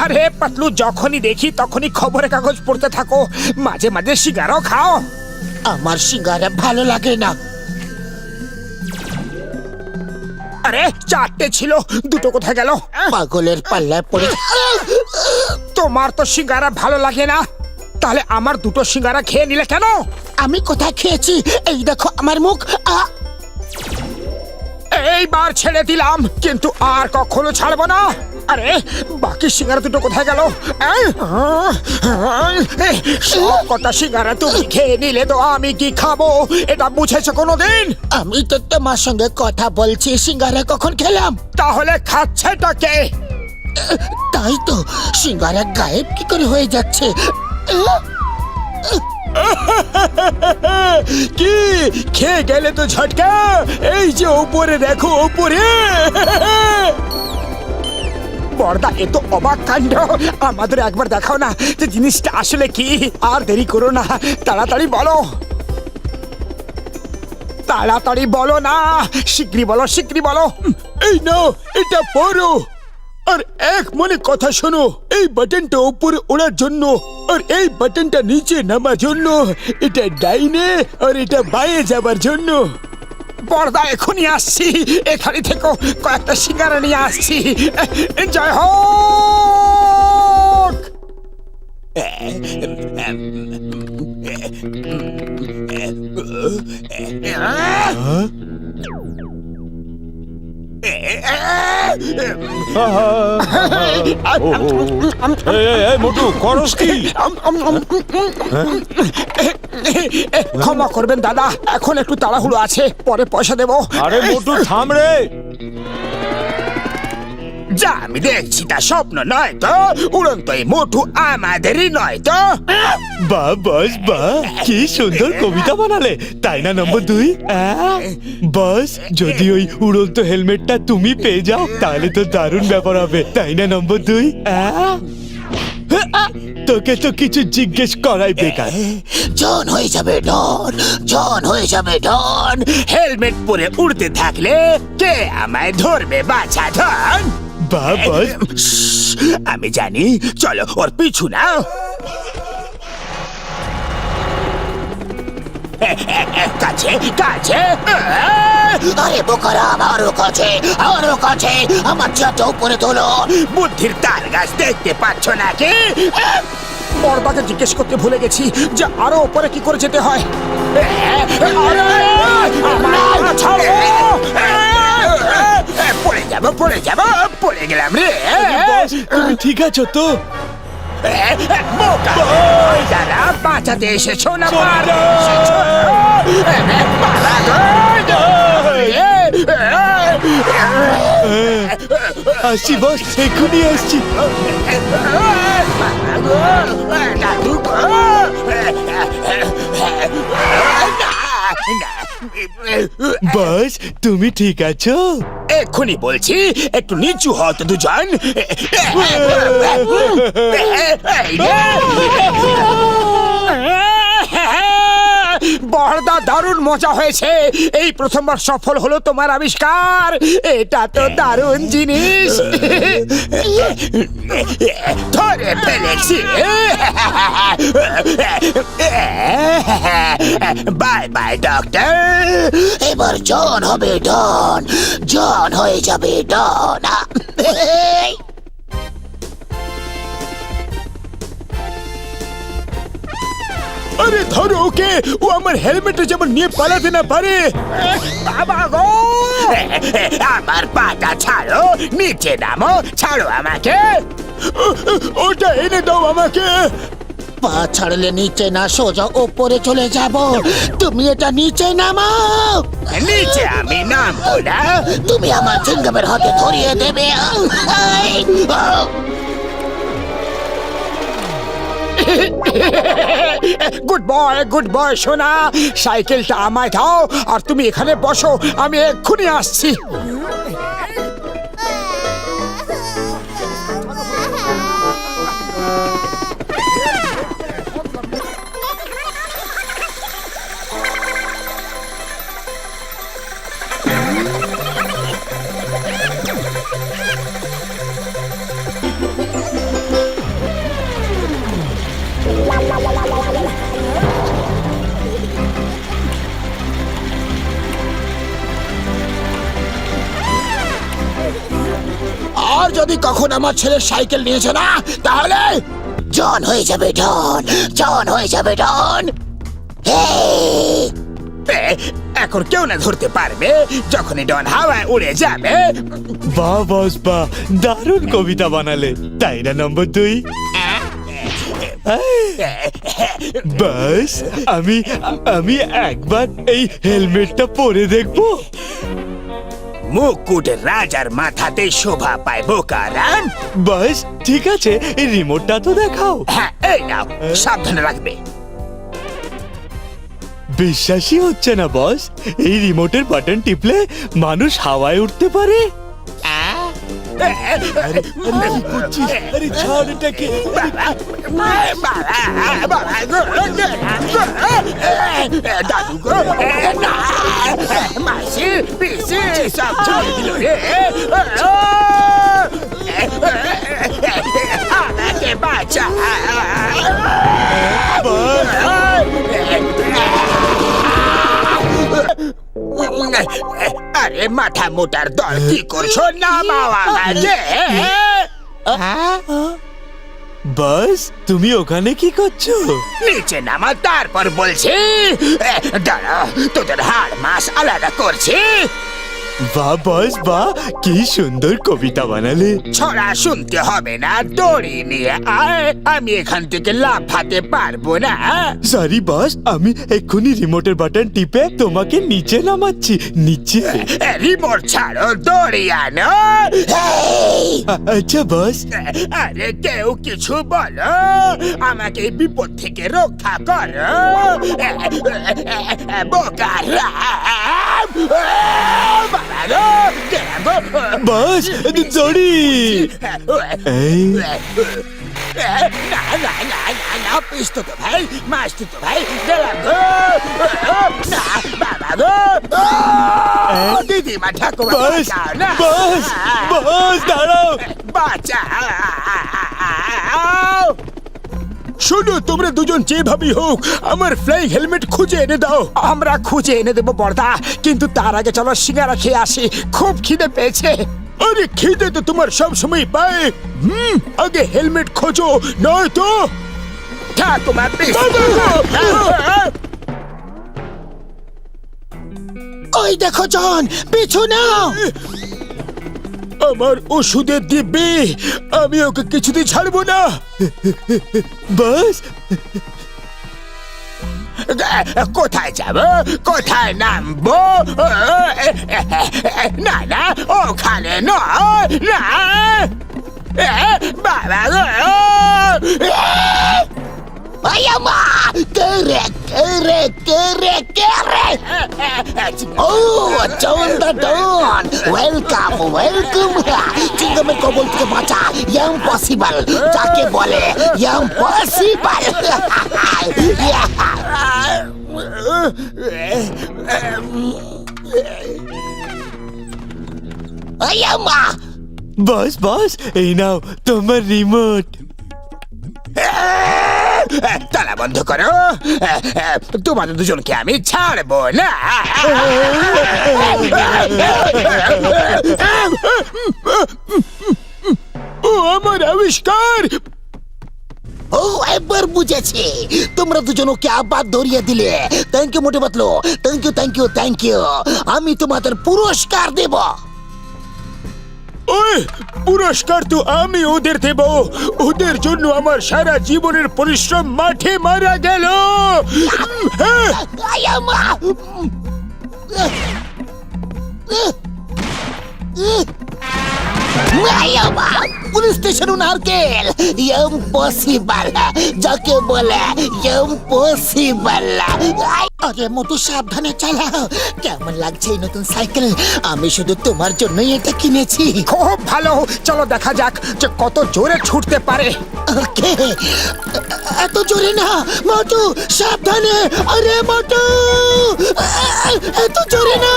আরে পাতলু, যখনই দেখি তখনই খবরের কাগজ পড়তে থাকো, মাঝে মাঝে সিগারও খাও। আমার সিঙ্গারা ভালো লাগে না। আরে চারটে ছিল, দুটো কোথায় গেল? পাগলের পাল্লায় পড়ে। তোমার তো সিঙ্গারা ভালো লাগে না, তাহলে আমার দুটো সিঙ্গারা খেয়ে নিলে কেন? আমি কোথায় খেয়েছি? এই দেখো আমার মুখ। এইবার ছেড়ে দিলাম, কিন্তু আর কখনো ছাড়বো না। আরে বাকি সিঙ্গারা দুটো কোথায় গেল? সব কটা সিঙ্গারা তুমি খেয়ে নিলে তো আমি কি খাবো, এটা বুঝেছো কোনোদিন? আমি তো তোমার সঙ্গে কথা বলছি, সিঙ্গারা কখন খেলাম? তাহলে খাচ্ছেটা কে? তাই তো, সিঙ্গারা গায়েব কি করে হয়ে যাচ্ছে? কি খেয়ে গেলে তো ঝটকা? এই যে উপরে দেখো, উপরে। বড়দা, এ তো অবাক কাণ্ড, আমাদের একবার দেখাও না যে জিনিসটা আসলে কি। আর দেরি করো না, তাড়াতাড়ি বলো, তাড়াতাড়ি বলো না, শিগগিরই বলো, শিগগিরই বলো। এই নাও, এটা পড়ো, আর এক মনে কথা শোনো। এই বাটনটা উপরে ওড়ার জন্য, আর এই বাটনটা নিচে নামার জন্য। এটা ডাইনে আর এটা বাঁয়ে যাবার জন্য। বড়দা, এখনই আসছি, এখানে থেকে কয়েকটা সিঙ্গারা নিয়ে আসছি। জয় হোক। মোটু করস কি? ক্ষমা করবেন দাদা, এখন একটু তাড়াহুড়ো আছে, পরে পয়সা দেবো। আরে মোটু থাম রে। যা আমি দেখছি তা স্বপ্ন নয় তো? উড়ন্ত এই মোটু আমাদেরই নয় তো? বাহ বস বাহ, কি সুন্দর কবিতা বানালে, তাই না নম্বর 2? বস, যদি ওই উড়ন্ত হেলমেটটা তুমি পেয়ে যাও তাহলে তো দারুণ ব্যাপার হবে, তাই না নম্বর 2? তোকে তো কিছু জিজ্ঞেস করাই বেকার। জন হয়ে যাবে ডন, জন হয়ে যাবে ডন। হেলমেট পরে উড়তে থাকলে কে আমায় ধরবে বাছা ধন? বাহ বস, আমি জানি, চলো ওর পিছু নাও। কাছে কাছে। আরে বোকারা, আরো কাছে, আরো কাছে, আমার চাটা উপরে তোলো। বুদ্ধির তার গাছ দেখতে পাচ্ছ নাকি? বড়দাকে জিজ্ঞেস করতে ভুলে গেছি যে আরো উপরে কি করে যেতে হয়। পড়ে যাবো, পড়ে যাবো, পড়ে গেলাম রে। বস তুমি ঠিক আছো তো? বোকা, যারা বাঁচাতে এসেছো না, আসছি বস, এক্ষুনি আসছি। বস তুমি ঠিক আছো? এক্ষুনি বলছি, একটু নিচু হত দুজন। বড়দা, দারুণ মজা হয়েছে, এই প্রথমবার সফল হলো তোমার আবিষ্কার, এটা তো দারুণ জিনিস। ধরে ফেলেছি। Bye bye doctor. এবার জন হবে ডন, জন হয়ে যাবে ডন। আরে ধরো ওকে, ও আমার হেলমেটে যেমন নিয়ে পালাতে না পারে। বাবা গো, আমার পাটা ছাড়ো, নিচে নামো, ছাড়ো আমাকে। ওটা এনে দাও আমাকে। পা ছাড়লে নিচে না, সোজা ওপরে চলে যাব। তুমি এটা নিচে নামাও। নিচে আমি নামবো না। তুমি আমার চিংগামের হাতে ধরিয়ে দেবে। গুড বয় সোনা, সাইকেলটা আমায় দাও আর তুমি এখানে বসো, আমি এক্ষুনি আসছি। আর যদি কখন আমার ছেলের সাইকেল নিয়েছে না তাহলে জন হয়ে যাবে জন হয়ে যাবে ডন। এখন কেউ না ধরতে পারবে যখনই ডন হাওয়ায় উড়ে যাবে। বাহ বস বাহ, দারুণ কবিতা বানালে, তাই না নম্বর 2? বাস আমি একবার এই হেলমেটটা পরে দেখবো। মুকুট রাজার মাথাতে শোভা পায় বোকারাম। বাস ঠিক আছে, এই রিমোটটা তো দেখাও। হ্যাঁ, এই নাও, সাবধানে রাখবে। বিশ্বাসই হচ্ছে না বস, এই রিমোটের বাটন টিপলে মানুষ হাওয়ায় উঠতে পারে। আরে ছাড় এটাকে। দাদু গো, মাসি পিসি সব ছেড়ে দিল রে। আমাকে বাঁচা। আরে মাথা মোটার দল, কি করছো? নামাও আমাকে। বাস তুমি ওখানে কি করছো? নিচে নামা, তারপর বলছি। দাঁড়া, তোদের হাড় মাস আলাদা করছি। বাহ বস বাহ, কি সুন্দর কবিতা বানালে। ছড়া শুনতে হবে না, দড়ি নিয়ে আয়। আমি এখান থেকে লাফাতে পারবো না। সরি বস, আমি এক্ষুনি রিমোটের বাটন টিপে তোমাকে নিচে নামাচ্ছি, নিচে। রিমোট ছাড়ো, দড়ি আনো। আচ্ছা বস। আরে কেউ কিছু বলো, আমাকে এই বিপদ থেকে রক্ষা করো। বোকারাম, বাবা গো, গেলাম গো। বস দড়ি। এই না না না না না, পিস্তো তো ভাই, মাস্তি তো ভাই, গেলাম গো। না বাবা গো, দিদিমা ঠাকুমা বস বাঁচাও না। বস বস দাঁড়াও। বাঁচাও। শোনো, তোমরা দুজন যেভাবেই হোক আমার ফ্লাইং হেলমেট খুঁজে এনে দাও। আমরা খুঁজে এনে দেবো বর্দা, কিন্তু তার আগে চলো সিঙ্গারা খেয়ে আসি, খুব খিদে পেয়েছে। আরে খিদে তো তোমার সব সময় পায়। আগে হেলমেট খোঁজো, নয়তো ঠাকুমা ওই দেখো জন, পিছু নাও। আমার ওষুধের দিব্যি, আমি ওকে কিছুতেই ছাড়বো না। বস কোথায় যাব, কোথায় নামবো? না না, ওখানে নয়, না। বাবা গো, আয়ামা কেরে কেরে কেরে কেরে। ও জন দা ডন, ওয়েলকাম ওয়েলকাম। চিংগামের কবল থেকে বাঁচা, ইম্পসিবল যাকে বলে, ইম্পসিবল। আয়ামা বস বস, এই নাও তোমার রিমোট। তালা বন্ধ করো, তোমাদের দুজনকে আমি ছাড়বো না। ও আমার আবিষ্কার। ও একবার বুঝেছি, তোমরা দুজন ওকে আবার ধরিয়ে দিলে। থ্যাংক ইউ মোটে বাতলো, thank you thank you thank you. আমি তোমাদের পুরস্কার দেব। ওই পুরস্কার তো আমি ওদের দেব, ওদের জন্য আমার সারা জীবনের পরিশ্রম মাঠে মারা গেল। আয়ামা আয়ামা পুলিশ স্টেশন নারকেল, ইম্পসিবল যাকে বলে, ইম্পসিবল। আরে মোটু সাবধানে চালাও। কেমন লাগছে এই নতুন সাইকেল? আমি শুধু তোমার জন্যই এটা কিনেছি। খুব ভালো, চলো দেখা যাক যে কত জোরে ছুটতে পারে। ওকে, এত জোরে না মোটু, সাবধানে। আরে মোটু, এত জোরে না।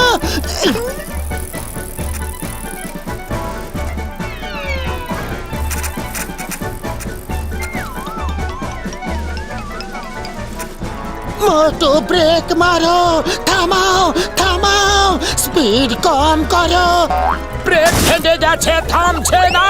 মোটু ব্রেক মারো, থামাও থামাও, স্পিড কম করো। ব্রেক ব্রেক ভেঙে গেছে, থামছে না।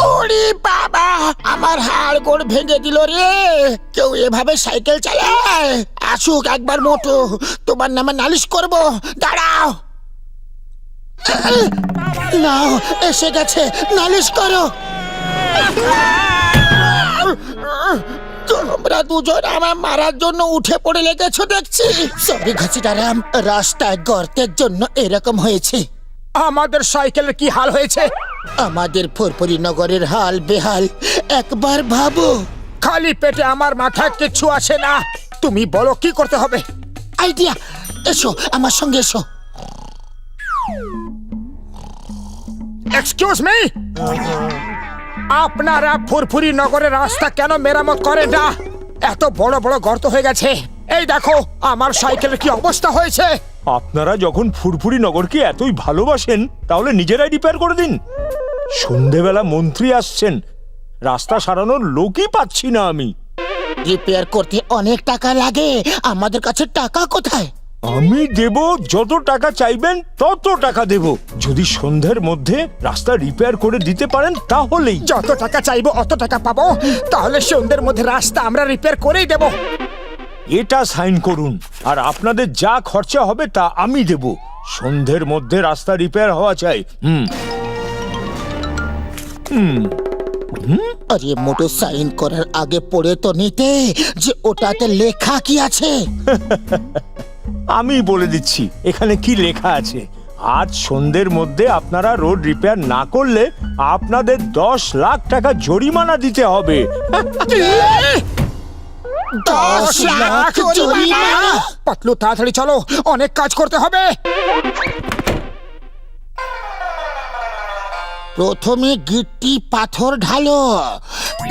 ওরে বাবা, আমার হাড় গোড় ভেঙে দিল রে। কেউ এভাবে সাইকেল চালায়? আসুক একবার মোটু, তোমার নামে নালিশ করব। দাঁড়াও। নাও, এসে গেছে, নালিশ করো। তোমরা দুজন আমার মারার জন্য উঠে পড়ে লেগেছো দেখছি। সরি ঘাসিটারাম, রাস্তায় গর্তের জন্য এরকম হয়েছে। আমাদের সাইকেলের কি হাল হয়েছে? আমাদের ফুরফুরি নগরের হাল বেহাল, একবার ভাবো। খালি পেটে আমার মাথায় কিচ্ছু আসে না। তুমি বলো কি করতে হবে? আইডিয়া, এসো আমার সঙ্গে এসো। এক্সকিউজ মি, আপনারা ফুরফুরি নগরের রাস্তা কেন মেরামত করেন না? এত বড় বড় গর্ত হয়ে গেছে। এই দেখো আমার সাইকেলের কি অবস্থা হয়েছে। আপনারা যখন ফুরফুরি নগরকে এতই ভালোবাসেন তাহলে নিজেরাই রিপেয়ার করে দিন। সন্ধেবেলা মন্ত্রী আসছেন, রাস্তা সারানোর লোকই পাচ্ছি না আমি। রিপেয়ার করতে অনেক টাকা লাগে, আমাদের কাছে টাকা কোথায়? আমি দেব, যত টাকা চাইবেন তত টাকা দেব, যদি সন্ধ্যের মধ্যে রাস্তা রিপেয়ার করে দিতে পারেন তাহলেই। যত টাকা চাইবো অত টাকা পাবো, তাহলে সন্ধ্যের মধ্যে রাস্তা আমরা রিপেয়ার করেই দেব। এটা সাইন করুন, আর আপনাদের যা খরচা হবে তা আমি দেব। সন্ধ্যের মধ্যে রাস্তা রিপেয়ার হওয়া চাই। আরে মোটু, সাইন করার আগে পড়ে তো নিতে যে ওটাতে লেখা কি আছে। আমি বলে দিচ্ছি এখানে কি লেখা আছে। আজ সন্ধ্যের মধ্যে আপনারা রোড রিপেয়ার না করলে আপনাদের 10 লাখ টাকা জরিমানা দিতে হবে। 10 লাখ জরিমানা? পাতলু তাড়াতাড়ি চলো, অনেক কাজ করতে হবে। প্রথমে গিট্টি পাথর ঢালো,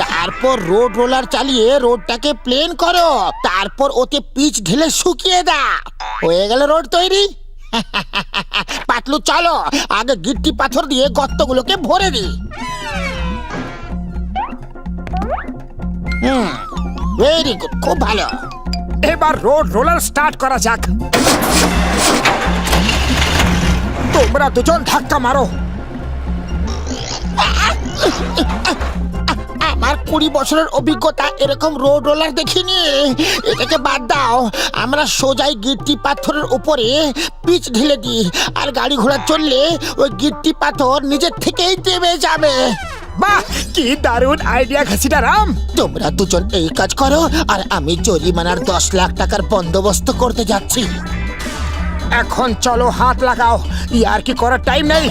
তারপর রোড রোলার চালিয়ে রোডটাকে প্লেন করো, তারপর ওতে পিচ ঢেলে শুকিয়ে দাও। হয়ে গেল রোড তৈরি। পাতলু চলো, আগে গিট্টি পাথর দিয়ে গর্তগুলোকে ভরে দিই। ভেরি গুড, খুব ভালো। এবার রোড রোলার স্টার্ট করা যাক। তোমরা দুজন ধাক্কা মারো। আমার 20 বছরের অভিজ্ঞতা, এরকম রোড রোলার দেখিনি। এটাকে বাদ দাও, আমরা সোজাই গিট্টি পাথরের উপরে পিচ ঢেলে দিই, আর গাড়ি ঘোড়া চললে ওই গিট্টি পাথর নিজের থেকেই দেবে যাবে। বাহ, কি দারুণ আইডিয়া ঘাসিটারাম। তোমরা দুজন এই কাজ করো, আর আমি জরিমানার 10 লাখ টাকার বন্দোবস্ত করতে যাচ্ছি। এখন চলো হাত লাগাও, ইয়ার কি করার টাইম নেই।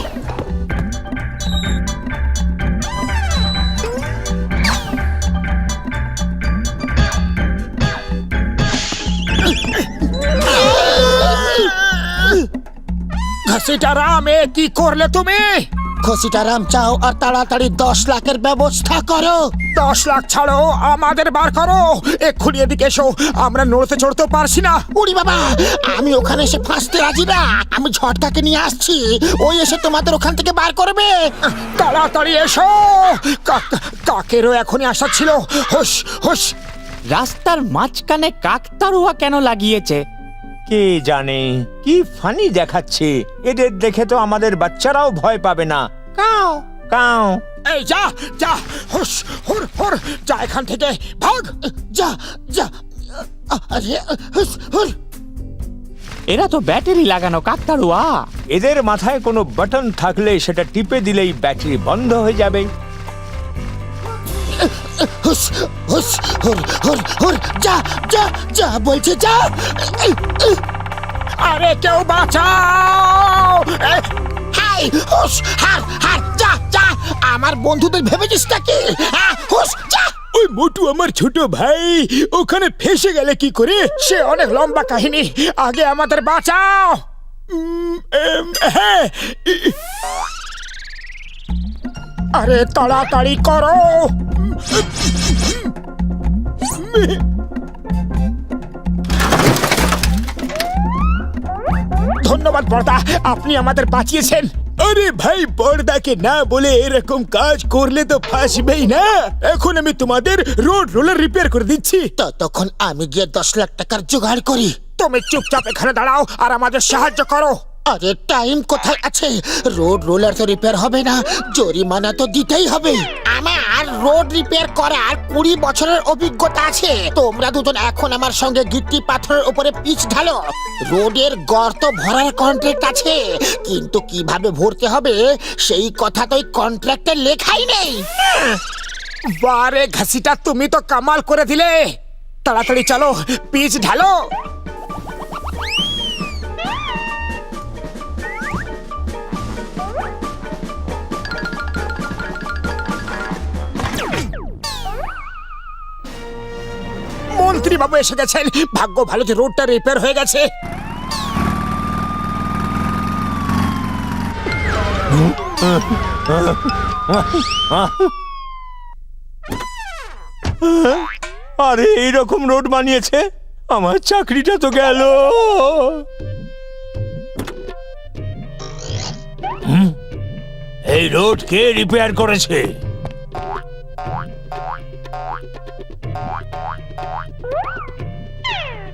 ঘাসিটারাম, এ কি করলে তুমি? ঘসিটারাম, চাও আর তাড়াতাড়ি 10 লাখের ব্যবস্থা করো। 10 লাখ ছাড়ো, আমাদের বার করো। এক্ষুনি এদিকে এসো, আমরা নড়তে চড়তেও পারছি না। উড়ি বাবা, আমি ওখানে এসে ফাঁসতে রাজি না। আমি ঝড়টাকে নিয়ে আসছি, ওই এসে তোমাদের ওখান থেকে বার করবে। তাড়াতাড়ি এসো। কাকেরও এখনই আসা ছিল। হুশ হুশ। রাস্তার মাঝখানে কাকতাড়ুয়া কেন লাগিয়েছে? কে জানে, কি ফানি দেখাচ্ছে। এদের দেখে তো আমাদের বাচ্চারাও ভয় পাবে না। কাও কাও। এই যা যা, হুশ হুর হুর, যা এখান থেকে, ভাগ। যা যা, আরে হুস, হুর। এরা তো ব্যাটারি লাগানো কাকতাড়ুয়া। এদের মাথায় কোনো বাটন থাকলে সেটা টিপে দিলেই ব্যাটারি বন্ধ হয়ে যাবে। হুস হুস, হুর হুর হুর, যা যা যা বলছে, যা। আরে কেউ বাঁচাও। হাই হুস, হার হার, যা যা। আমার বন্ধুদের ভেবেছিস নাকি? হুস, যা। ওই মোটু আমার ছোট ভাই ওখানে ফেসে গেলে কি করে? সে অনেক লম্বা কাহিনী, আগে আমাদের বাঁচাও। হ্যাঁ, আরে তাড়াতাড়ি করো। ধন্যবাদ বড়দা, আপনি আমাদের বাঁচিয়েছেন। আরে ভাই, বড়দাকে না বলে এরকম কাজ করলে তো ফাঁসবেই না। এখন আমি তোমাদের রোড রোলার রিপেয়ার করে দিচ্ছি। ততক্ষণ আমি গিয়ে 10 লাখ টাকার জোগাড় করি। তুমি চুপচাপ এখানে দাঁড়াও আর আমাদের সাহায্য করো। আরে টাইম কোথায় আছে? রোড রোলার তো রিপেয়ার হবে না, জরিমানা তো দিতেই হবে। আমার রোড রিপেয়ার করার 20 বছরের অভিজ্ঞতা আছে। তোমরা দুজন এখন আমার সঙ্গে গিট্টি পাথরের উপরে পিচ ঢালো। রোডের গর্ত ভরার কন্ট্রাক্ট আছে, কিন্তু কিভাবে ভরতে হবে সেই কথা তো কন্ট্রাক্টে লেখাই নেই। বারে ঘাসিটা, তুমি তো কামাল করে দিলে। তাড়াতাড়ি চলো, পিচ ঢালো। মন্ত্রী বাবু এসে গেছেন, ভাগ্য ভালো যে রোডটা রিপেয়ার হয়ে গেছে। আরে এইরকম রোড বানিয়েছে, আমার চাকরিটা তো গেল। এই রোড কে রিপেয়ার করেছে?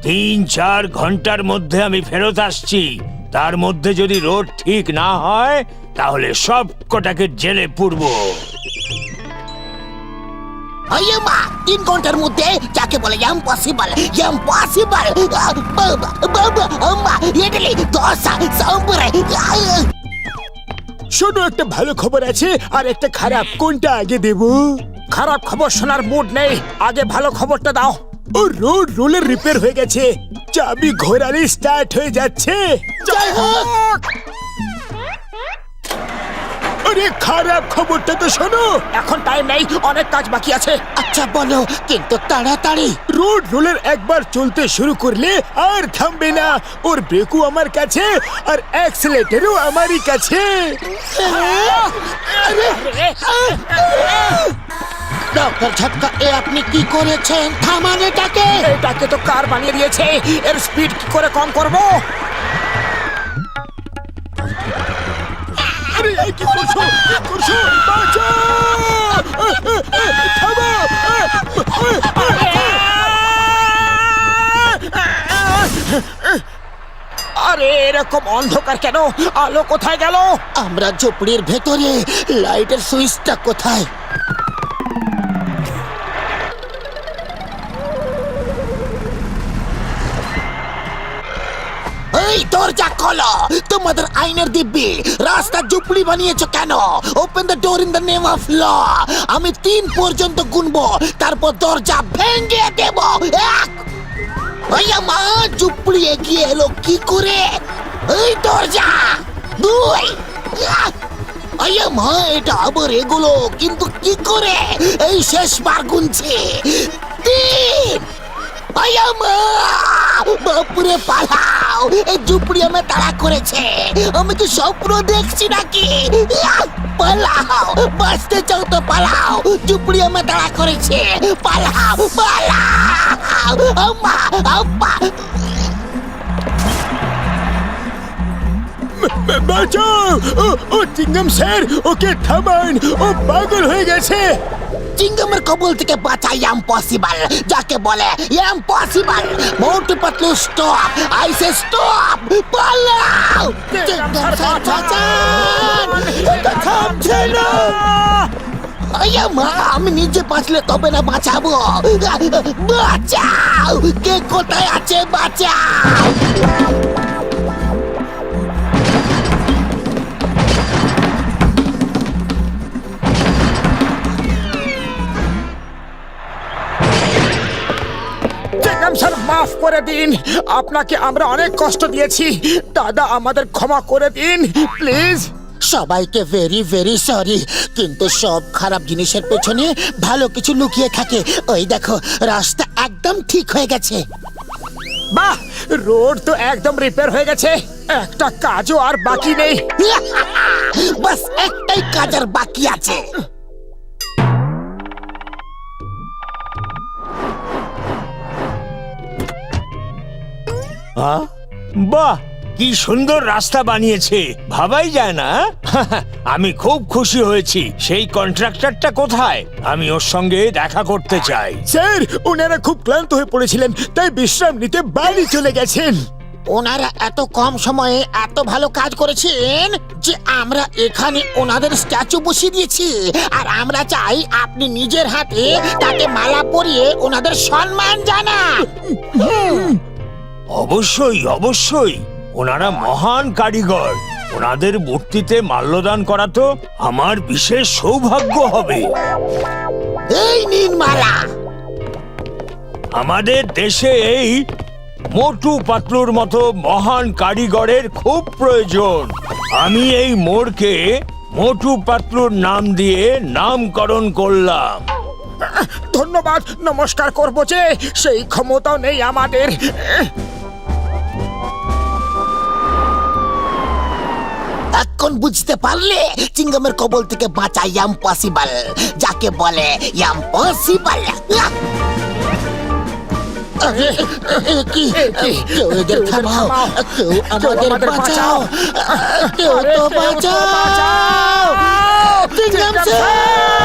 তিন চার ঘন্টার মধ্যে আমি ফেরত আসছি। তার মধ্যে যদি রোড ঠিক না হয় তাহলে সব কটাকে জেলে পুরবো। আইয়ে মা, 3 ঘন্টার মধ্যে যাকে বলে ইম্পসিবল, ইম্পসিবল। বাবা বাবা, আম্মা, ইডলি, দোসা, সাম্বার। শোনো, একটা ভালো খবর আছে আর একটা খারাপ, কোনটা আগে দেব? খারাপ খবর শোনার মুড নেই, আগে ভালো খবরটা দাও। ও রোড রোলার রিপেয়ার হয়ে গেছে, চাবি ঘোরালে স্টার্ট হয়ে যাচ্ছে। জয় হোক। আরে খারাপ খবরটা তো শোনো। এখন টাইম নেই, অনেক কাজ বাকি আছে। আচ্ছা বলো, কিন্তু তাড়াতাড়ি। রোড রোলার একবার চলতে শুরু করলে আর থামবে না। ওর ব্রেকও আমার কাছে আর অ্যাক্সিলারেটরও আমারই কাছে। ডক্টর ঝটকা, এ আপনি কি করেছেন? থামান এটাকে। এটাকে তো কার বানিয়ে দিয়েছে, এর স্পিড কি করে কম করব? আরে এই কি করছো? কি করছো? বাঁচাও! থামো! আরে এরকম অন্ধকার কেন? আলো কোথায় গেল? আমরা ঝুপড়ির ভেতরে, লাইটের সুইচটা কোথায়? এই দরজা খোলো, তোমাদের আইনের দিব্যি। রাস্তা ঝুপড়ি বানিয়েছো কেন? Open the door in the name of law. আমি 3 পর্যন্ত গুনবো, তারপর দরজা ভেঙে দেব। 1। ভাইয়া মা, ঝুপড়ি এগিয়ে এলো কি করে? এই দরজা। 2। আইয়া মা, এটা আবার এগুলো কিন্তু কি করে? এই শেষবার গুনছে। 3। আইয়া মা, বাপুরে পালাও, এই ঝুপড়ি আমি তাড়া করেছে। আমি কি স্বপ্ন দেখছি নাকি? পালাও, বাঁচতে চাও তো পালাও, ঝুপড়ি আমি তাড়া করেছে। পালাও পালাও, আম্মা আব্বা। বাঁচাও! ও চিংগাম স্যার, ওকে থামান, ও পাগল হয়ে গেছে। চিংগামের কবল থেকে বাঁচা ইম্পসিবল, যাকে বলে ইম্পসিবল। মোটু পাতলু স্টপ, আইসে স্টপ, পালাও। চিংগাম স্যার বাঁচান, এটা থামছে না। আইয়া মা, আমি নিজে বাঁচলে তবে না বাঁচাবো। বাঁচাও, কে কোথায় আছে? বাঁচাও। চিংগাম স্যার, মাফ করে দিন, আপনাকে আমরা অনেক কষ্ট দিয়েছি। দাদা, আমাদের ক্ষমা করে দিন প্লিজ। সবাইকে ভেরি ভেরি সরি, কিন্তু সব খারাপ জিনিসের পেছনে ভালো কিছু লুকিয়ে থাকে। ওই দেখো, রাস্তা একদম ঠিক হয়ে গেছে। বাহ, রোড তো একদম রিপেয়ার হয়ে গেছে, একটা কাজও আর বাকি নেই। বাস একটাই কাজ আর বাকি আছে। বাহ, কি কি সুন্দর রাস্তা বানিয়েছে, ভাবাই যায় না। আমি খুব খুশি হয়েছি। সেই কন্ট্রাক্টরটা কোথায়? আমি ওর সঙ্গে দেখা করতে চাই। স্যার, ওনারা খুব ক্লান্ত হয়ে পড়েছিলেন, তাই বিশ্রাম নিতে বাড়ি চলে গেছেন। ওনারা এত কম সময়ে এত ভালো কাজ করেছেন যে আমরা এখানে ওনাদের স্ট্যাচু বসিয়ে দিয়েছি, আর আমরা চাই আপনি নিজের হাতে তাকে মালা পরিয়ে ওনাদের সম্মান জানান। অবশ্যই অবশ্যই, ওনারা মহান কারিগর। ওনাদের মূর্তিতে মাল্যদান করা তো আমার বিশেষ সৌভাগ্য হবে। এই নিন মালা। আমাদের দেশে এই মোটু পাতলুর মতো মহান কারিগরের খুব প্রয়োজন। আমি এই মোড়কে মোটু পাতলুর নাম দিয়ে নামকরণ করলাম। ধন্যবাদ, নমস্কার করবো যে সেই ক্ষমতা নেই আমাদের। এখন বুঝতে পারলে চিংগামের কবল থেকে বাঁচা ইম্পসিবল যাকে বলে ইম্পসিবল। কি কেউ এদের থামাও, কেউ আমাদের বাঁচাও, কেউ তো বাঁচাও। চিংগাম স্যার!